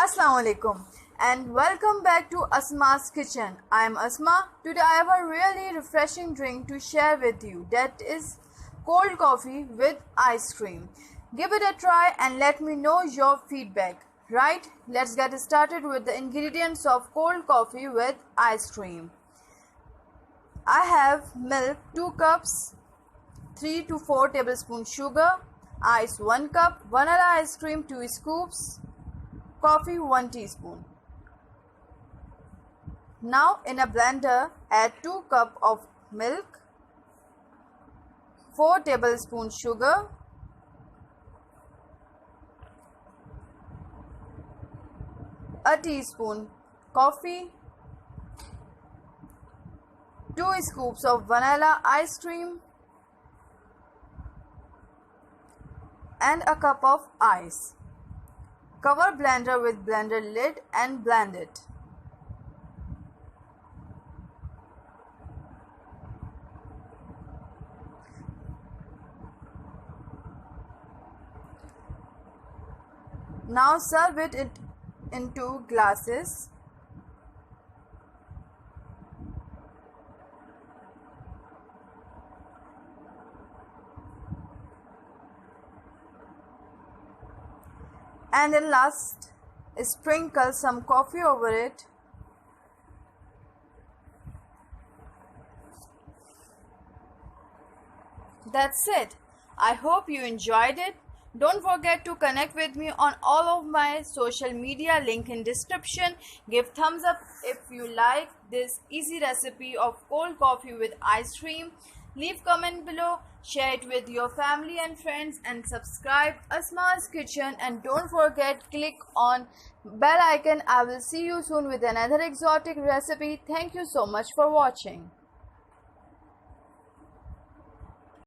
Assalamu alaikum and welcome back to Asma's Kitchen. I am Asma. Today I have a really refreshing drink to share with you, that is cold coffee with ice cream. Give it a try and let me know your feedback. Right, let's get started with the ingredients of cold coffee with ice cream. I have milk 2 cups, 3 to 4 tablespoons sugar, ice 1 cup, vanilla ice cream 2 scoops, coffee 1 teaspoon. Now in a blender add 2 cup of milk, 4 tablespoons sugar, a teaspoon coffee, 2 scoops of vanilla ice cream and a cup of ice. Cover blender with blender lid and blend it. Now serve it into glasses. And then last, sprinkle some coffee over it. That's it. I hope you enjoyed it. Don't forget to connect with me on all of my social media, link in description. Give thumbs up if you like this easy recipe of cold coffee with ice cream. Leave comment below, share it with your family and friends, and subscribe Asma's Kitchen, and don't forget click on bell icon. I will see you soon with another exotic recipe. Thank you so much for watching.